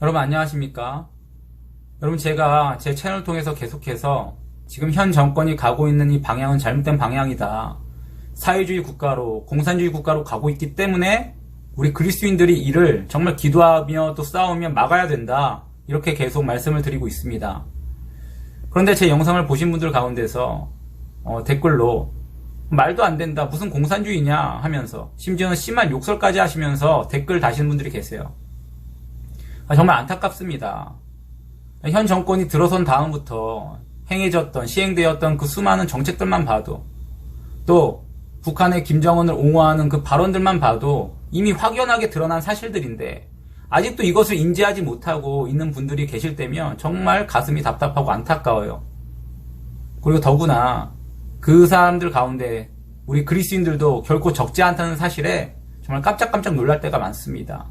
여러분 안녕하십니까? 여러분 제가 제 채널을 통해서 계속해서 지금 현 정권이 가고 있는 이 방향은 잘못된 방향이다. 사회주의 국가로, 공산주의 국가로 가고 있기 때문에 우리 그리스도인들이 이를 정말 기도하며 또 싸우며 막아야 된다. 이렇게 계속 말씀을 드리고 있습니다. 그런데 제 영상을 보신 분들 가운데서 댓글로 말도 안 된다. 무슨 공산주의냐 하면서 심지어는 심한 욕설까지 하시면서 댓글 다시는 분들이 계세요. 정말 안타깝습니다. 현 정권이 들어선 다음부터 행해졌던, 시행되었던 그 수많은 정책들만 봐도, 또 북한의 김정은을 옹호하는 그 발언들만 봐도 이미 확연하게 드러난 사실들인데 아직도 이것을 인지하지 못하고 있는 분들이 계실 때면 정말 가슴이 답답하고 안타까워요. 그리고 더구나 그 사람들 가운데 우리 그리스인들도 결코 적지 않다는 사실에 정말 깜짝깜짝 놀랄 때가 많습니다.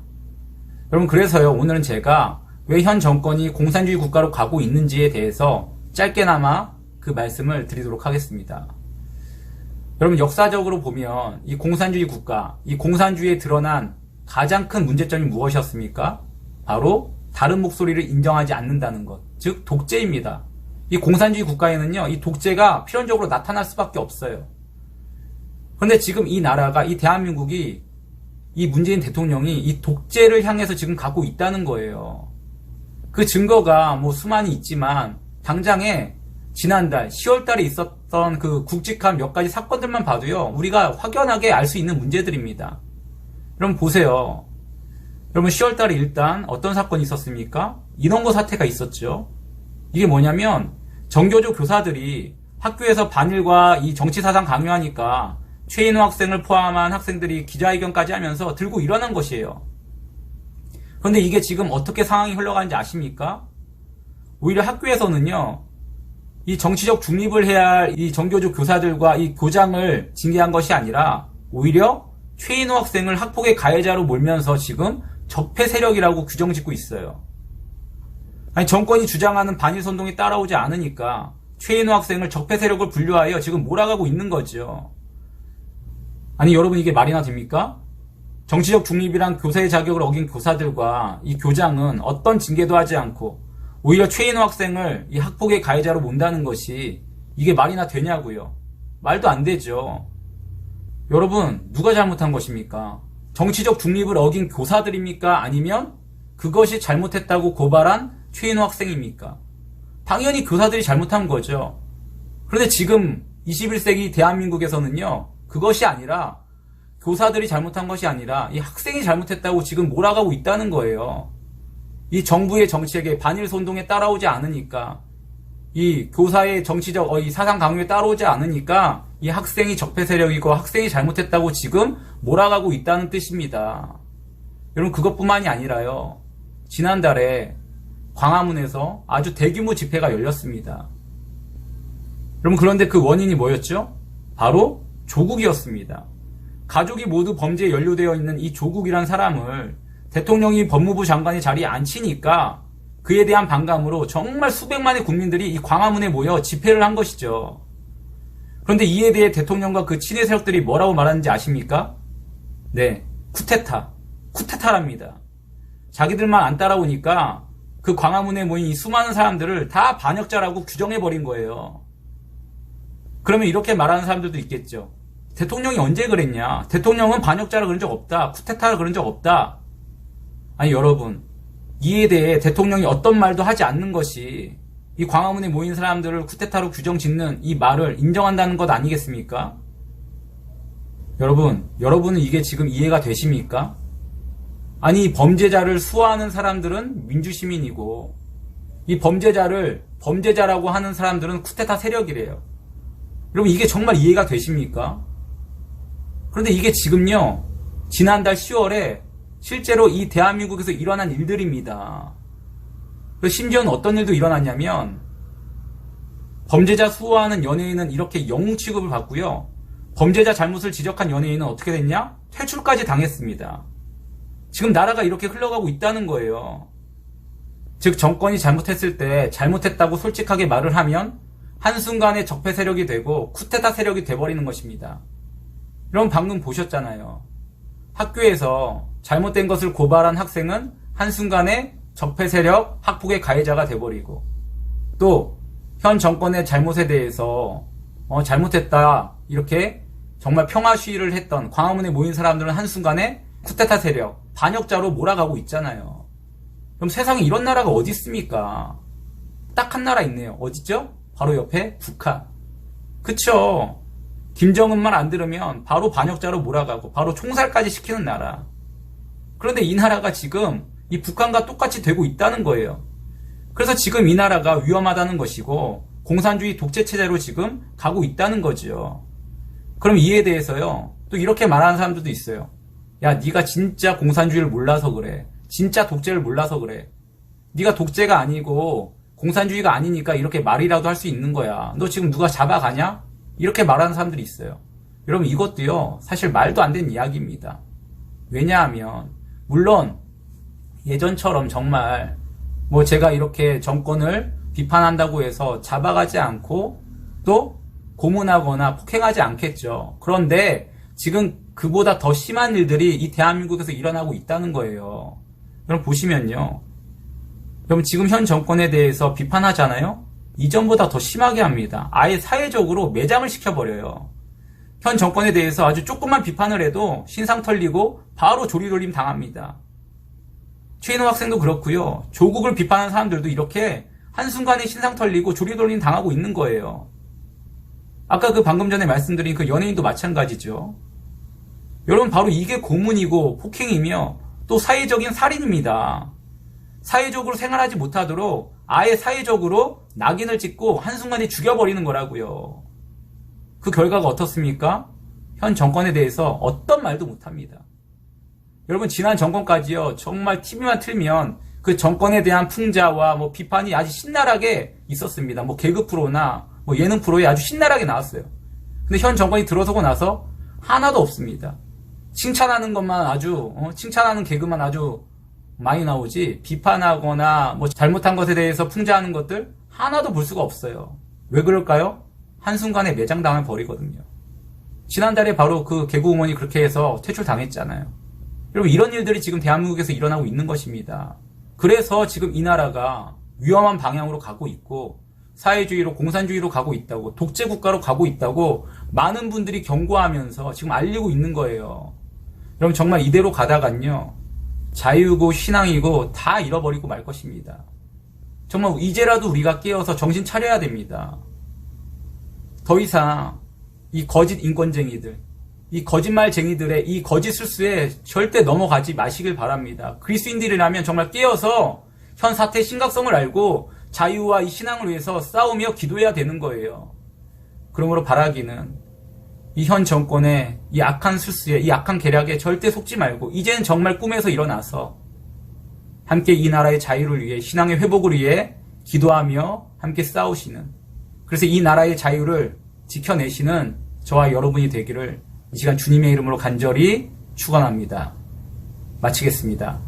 여러분, 그래서요, 오늘은 제가 왜 현 정권이 공산주의 국가로 가고 있는지에 대해서 짧게나마 그 말씀을 드리도록 하겠습니다. 여러분, 역사적으로 보면 이 공산주의 국가, 이 공산주의에 드러난 가장 큰 문제점이 무엇이었습니까? 바로 다른 목소리를 인정하지 않는다는 것, 즉 독재입니다. 이 공산주의 국가에는요, 이 독재가 필연적으로 나타날 수밖에 없어요. 그런데 지금 이 나라가, 이 대한민국이, 이 문재인 대통령이 이 독재를 향해서 지금 가고 있다는 거예요. 그 증거가 뭐 수많이 있지만 당장에 지난달 10월달에 있었던 그 굵직한 몇 가지 사건들만 봐도요, 우리가 확연하게 알 수 있는 문제들입니다. 여러분 보세요. 여러분 10월달에 일단 어떤 사건이 있었습니까? 인원고 사태가 있었죠. 이게 뭐냐면 정교조 교사들이 학교에서 반일과 이 정치사상 강요하니까 최인호 학생을 포함한 학생들이 기자회견까지 하면서 들고 일어난 것이에요. 그런데 이게 지금 어떻게 상황이 흘러가는지 아십니까? 오히려 학교에서는요, 이 정치적 중립을 해야 할 이 정교조 교사들과 이 교장을 징계한 것이 아니라 오히려 최인호 학생을 학폭의 가해자로 몰면서 지금 적폐 세력이라고 규정짓고 있어요. 아니, 정권이 주장하는 반일 선동이 따라오지 않으니까 최인호 학생을 적폐 세력을 분류하여 지금 몰아가고 있는 거죠. 아니, 여러분, 이게 말이나 됩니까? 정치적 중립이란 교사의 자격을 어긴 교사들과 이 교장은 어떤 징계도 하지 않고 오히려 최인호 학생을 이 학폭의 가해자로 몬다는 것이 이게 말이나 되냐고요. 말도 안 되죠. 여러분, 누가 잘못한 것입니까? 정치적 중립을 어긴 교사들입니까? 아니면 그것이 잘못했다고 고발한 최인호 학생입니까? 당연히 교사들이 잘못한 거죠. 그런데 지금 21세기 대한민국에서는요, 그것이 아니라, 교사들이 잘못한 것이 아니라 이 학생이 잘못했다고 지금 몰아가고 있다는 거예요. 이 정부의 정책에 반일 선동에 따라오지 않으니까, 이 교사의 정치적 이 사상 강요에 따라오지 않으니까 이 학생이 적폐 세력이고 학생이 잘못했다고 지금 몰아가고 있다는 뜻입니다. 여러분, 그것뿐만이 아니라요, 지난달에 광화문에서 아주 대규모 집회가 열렸습니다. 여러분, 그런데 그 원인이 뭐였죠? 바로 조국이었습니다. 가족이 모두 범죄에 연루되어 있는 이 조국이란 사람을 대통령이 법무부 장관의 자리에 앉히니까 그에 대한 반감으로 정말 수백만의 국민들이 이 광화문에 모여 집회를 한 것이죠. 그런데 이에 대해 대통령과 그 친위 세력들이 뭐라고 말하는지 아십니까? 네, 쿠데타랍니다. 자기들만 안 따라오니까 그 광화문에 모인 이 수많은 사람들을 다 반역자라고 규정해버린 거예요. 그러면 이렇게 말하는 사람들도 있겠죠. 대통령이 언제 그랬냐? 대통령은 반역자라 그런 적 없다. 쿠데타라 그런 적 없다. 아니, 여러분, 이에 대해 대통령이 어떤 말도 하지 않는 것이 이 광화문에 모인 사람들을 쿠데타로 규정짓는 이 말을 인정한다는 것 아니겠습니까? 여러분은 이게 지금 이해가 되십니까? 아니, 범죄자를 수호하는 사람들은 민주시민이고 이 범죄자를 범죄자라고 하는 사람들은 쿠데타 세력이래요. 여러분, 이게 정말 이해가 되십니까? 그런데 이게 지금요, 지난달 10월에 실제로 이 대한민국에서 일어난 일들입니다. 심지어는 어떤 일도 일어났냐면, 범죄자 수호하는 연예인은 이렇게 영웅 취급을 받고요, 범죄자 잘못을 지적한 연예인은 어떻게 됐냐? 퇴출까지 당했습니다. 지금 나라가 이렇게 흘러가고 있다는 거예요. 즉, 정권이 잘못했을 때 잘못했다고 솔직하게 말을 하면 한순간에 적폐 세력이 되고 쿠데타 세력이 돼버리는 것입니다. 여러분, 방금 보셨잖아요. 학교에서 잘못된 것을 고발한 학생은 한순간에 적폐 세력 학폭의 가해자가 돼버리고, 또 현 정권의 잘못에 대해서 잘못했다 이렇게 정말 평화 시위를 했던 광화문에 모인 사람들은 한순간에 쿠데타 세력 반역자로 몰아가고 있잖아요. 그럼 세상에 이런 나라가 어디 있습니까? 딱 한 나라 있네요. 어디죠? 바로 옆에 북한. 그쵸? 김정은만 안 들으면 바로 반역자로 몰아가고 바로 총살까지 시키는 나라. 그런데 이 나라가 지금 이 북한과 똑같이 되고 있다는 거예요. 그래서 지금 이 나라가 위험하다는 것이고 공산주의 독재체제로 지금 가고 있다는 거죠. 그럼 이에 대해서요, 또 이렇게 말하는 사람들도 있어요. 야, 네가 진짜 공산주의를 몰라서 그래. 진짜 독재를 몰라서 그래. 네가 독재가 아니고 공산주의가 아니니까 이렇게 말이라도 할 수 있는 거야. 너 지금 누가 잡아가냐? 이렇게 말하는 사람들이 있어요. 여러분, 이것도요, 사실 말도 안 되는 이야기입니다. 왜냐하면 물론 예전처럼 정말 뭐 제가 이렇게 정권을 비판한다고 해서 잡아가지 않고 또 고문하거나 폭행하지 않겠죠. 그런데 지금 그보다 더 심한 일들이 이 대한민국에서 일어나고 있다는 거예요. 여러분 보시면요. 여러분 지금 현 정권에 대해서 비판하잖아요. 이전보다 더 심하게 합니다. 아예 사회적으로 매장을 시켜버려요. 현 정권에 대해서 아주 조금만 비판을 해도 신상 털리고 바로 조리돌림 당합니다. 최인호 학생도 그렇고요. 조국을 비판하는 사람들도 이렇게 한순간에 신상 털리고 조리돌림 당하고 있는 거예요. 아까 그 방금 전에 말씀드린 그 연예인도 마찬가지죠. 여러분 바로 이게 고문이고 폭행이며 또 사회적인 살인입니다. 사회적으로 생활하지 못하도록 아예 사회적으로 낙인을 찍고 한순간에 죽여버리는 거라고요. 그 결과가 어떻습니까? 현 정권에 대해서 어떤 말도 못합니다. 여러분 지난 정권까지요, 정말 TV만 틀면 그 정권에 대한 풍자와 뭐 비판이 아주 신랄하게 있었습니다. 뭐 개그 프로나 뭐 예능 프로에 아주 신랄하게 나왔어요. 근데 현 정권이 들어서고 나서 하나도 없습니다. 칭찬하는 것만 아주 칭찬하는 개그만 아주 많이 나오지, 비판하거나 뭐 잘못한 것에 대해서 풍자하는 것들 하나도 볼 수가 없어요. 왜 그럴까요? 한순간에 매장당을 버리거든요. 지난달에 바로 그 개그우먼이 그렇게 해서 퇴출당했잖아요. 여러분 이런 일들이 지금 대한민국에서 일어나고 있는 것입니다. 그래서 지금 이 나라가 위험한 방향으로 가고 있고 사회주의로 공산주의로 가고 있다고, 독재국가로 가고 있다고 많은 분들이 경고하면서 지금 알리고 있는 거예요. 여러분 정말 이대로 가다간요, 자유고 신앙이고 다 잃어버리고 말 것입니다. 정말 이제라도 우리가 깨어서 정신 차려야 됩니다. 더 이상 이 거짓 인권쟁이들, 이 거짓말쟁이들의 이 거짓 술수에 절대 넘어가지 마시길 바랍니다. 그리스인들이라면 정말 깨어서 현 사태의 심각성을 알고 자유와 이 신앙을 위해서 싸우며 기도해야 되는 거예요. 그러므로 바라기는 이 현 정권의 이 악한 술수에, 이 악한 계략에 절대 속지 말고 이제는 정말 꿈에서 일어나서 함께 이 나라의 자유를 위해, 신앙의 회복을 위해 기도하며 함께 싸우시는, 그래서 이 나라의 자유를 지켜내시는 저와 여러분이 되기를 이 시간 주님의 이름으로 간절히 축원합니다. 마치겠습니다.